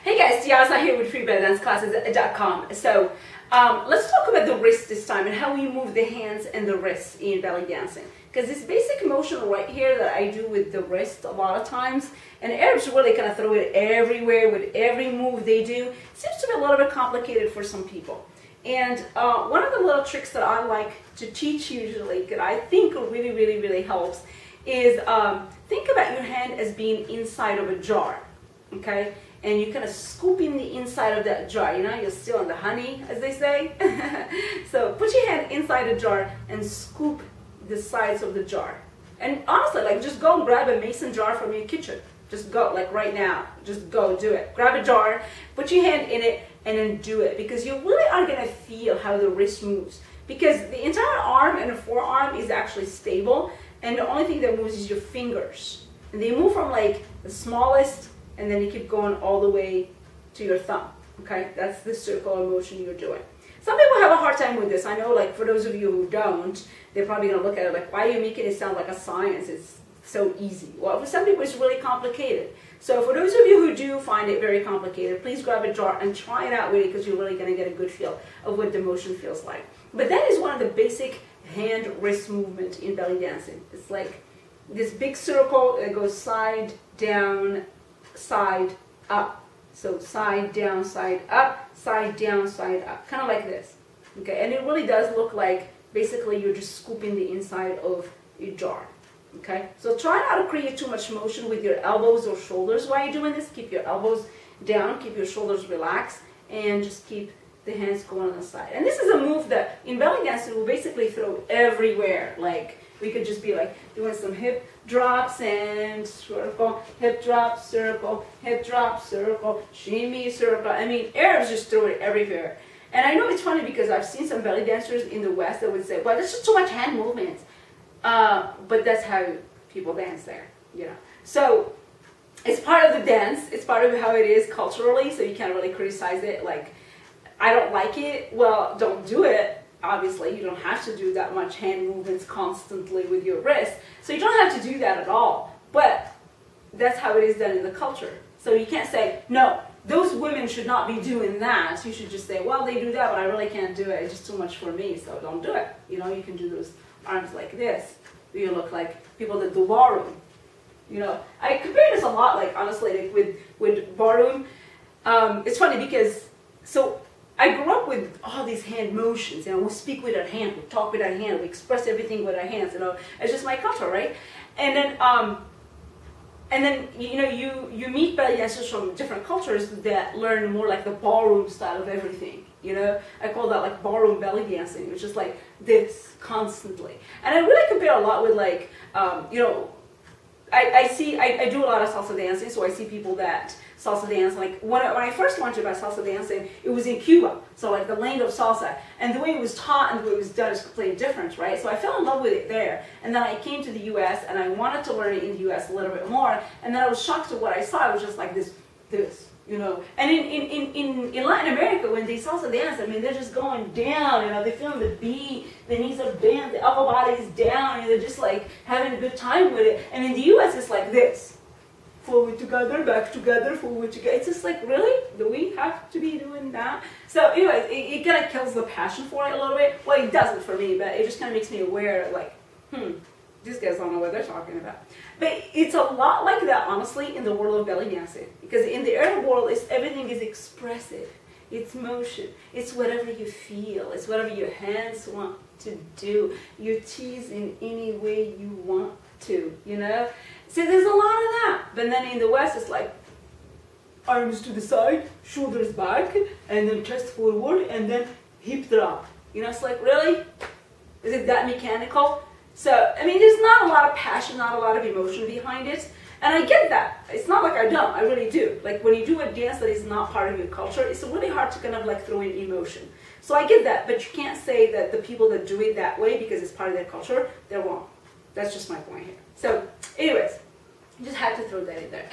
Hey guys, Diana here with freebellydanceclasses.com. So let's talk about the wrist this time and how we move the hands and the wrists in belly dancing. Because this basic motion right here that I do with the wrist a lot of times, and Arabs really kind of throw it everywhere with every move they do, seems to be a little bit complicated for some people. And one of the little tricks that I like to teach usually, that I think really helps, is think about your hand as being inside of a jar, okay? And you kind of scoop in the inside of that jar, you know, you're still on the honey, as they say. So put your hand inside a jar and scoop the sides of the jar. And honestly, like, just go and grab a mason jar from your kitchen. Just go, like right now, just go do it. Grab a jar, put your hand in it, and then do it. Because you really are gonna feel how the wrist moves. Because the entire arm and the forearm is actually stable, and the only thing that moves is your fingers. And they move from like the smallest, and then you keep going all the way to your thumb, okay? That's the circular motion you're doing. Some people have a hard time with this. I know, like, for those of you who don't, they're probably gonna look at it like, why are you making it sound like a science? It's so easy. Well, for some people, it's really complicated. So for those of you who do find it very complicated, please grab a jar and try it out with it, because you're really gonna get a good feel of what the motion feels like. But that is one of the basic hand-wrist movement in belly dancing. It's like this big circle that goes side, down, side, up. So side, down, side, up, side, down, side, up. Kind of like this. Okay, and it really does look like basically you're just scooping the inside of your jar. Okay, so try not to create too much motion with your elbows or shoulders while you're doing this. Keep your elbows down, keep your shoulders relaxed, and just keep the hands going on the side. And this is a move that in belly dancing we'll basically throw everywhere. Like, we could just be like doing some hip drops and circle, hip drop, circle, shimmy, circle. I mean, Arabs just throw it everywhere. And I know it's funny because I've seen some belly dancers in the West that would say, well, there's just too much hand movement. But that's how people dance there, you know. So it's part of the dance. It's part of how it is culturally, so you can't really criticize it. Like, I don't like it. Well, don't do it. Obviously, you don't have to do that much hand movements constantly with your wrist. So you don't have to do that at all. But that's how it is done in the culture. So you can't say, no, those women should not be doing that. You should just say, well, they do that, but I really can't do it. It's just too much for me, so don't do it. You know, you can do those arms like this. You look like people that do ballroom. You know, I compare this a lot, like, honestly, like with ballroom. It's funny because, so I grew up with all these hand motions. You know, we speak with our hand, we talk with our hand, we express everything with our hands. You know, it's just my culture, right? And then you know, you meet belly dancers from different cultures that learn more like the ballroom style of everything. You know, I call that like ballroom belly dancing, which is like this constantly. And I really compare a lot with, like, you know, I do a lot of salsa dancing, so I see people that salsa dance. Like, when I first learned about salsa dancing, it was in Cuba, so like the land of salsa, and the way it was taught and the way it was done is completely different, right? So I fell in love with it there, and then I came to the U.S. and I wanted to learn it in the U.S. a little bit more, and then I was shocked at what I saw. It was just like this, you know. And in Latin America, when they salsa dance, I mean, they're just going down, you know, they're feeling the beat, the knees are bent, the upper body is down, and they're just like having a good time with it. And in the U.S., it's like this. Forward together, back together, forward together. It's just like, really? Do we have to be doing that? So anyways, it kind of kills the passion for it a little bit. Well, it doesn't for me, but it just kind of makes me aware, like, these guys don't know what they're talking about. But it's a lot like that, honestly, in the world of belly dancing. Because in the Arab world, everything is expressive. It's motion. It's whatever you feel. It's whatever your hands want to do. You tease in any way you want to, you know? So there's a lot of that. But then in the West, it's like arms to the side, shoulders back, and then chest forward, and then hip drop. You know, it's like, really? Is it that mechanical? So, I mean, there's not a lot of passion, not a lot of emotion behind it. And I get that. It's not like I don't. I really do. Like, when you do a dance that is not part of your culture, it's really hard to kind of like throw in emotion. So I get that, but you can't say that the people that do it that way because it's part of their culture, they're wrong. That's just my point here. So, anyways, just had to throw that in there.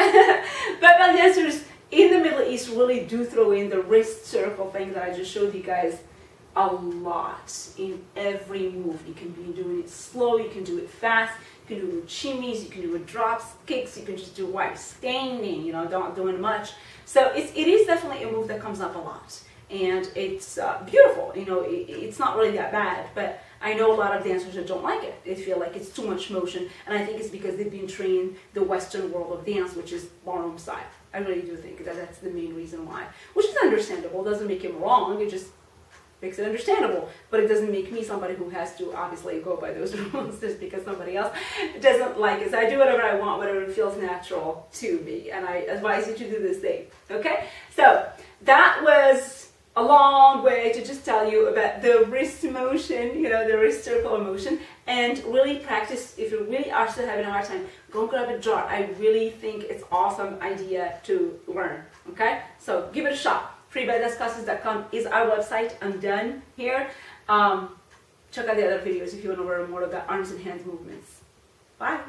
But belly dancers in the Middle East really do throw in the wrist circle thing that I just showed you guys a lot in every move. You can be doing it slow, you can do it fast, You can do shimmies, you can do drops, kicks, you can just do white standing, you know, not doing much. So it is definitely a move that comes up a lot. And it's beautiful, you know, it's not really that bad, but I know a lot of dancers that don't like it. They feel like it's too much motion, and I think it's because they've been trained the Western world of dance, which is ballroom style. I really do think that that's the main reason why, which is understandable. It doesn't make him wrong, it just makes it understandable, but it doesn't make me somebody who has to obviously go by those rules just because somebody else doesn't like it. So I do whatever I want, whatever feels natural to me, and I advise you to do this thing, okay? So that was a long way to just tell you about the wrist motion, you know, the wrist circular motion, and really practice. If you really are still having a hard time, go grab a jar. I really think it's an awesome idea to learn, okay? So give it a shot. freebydanceclasses.com is our website. I'm done here. Check out the other videos if you want to learn more about arms and hands movements. Bye.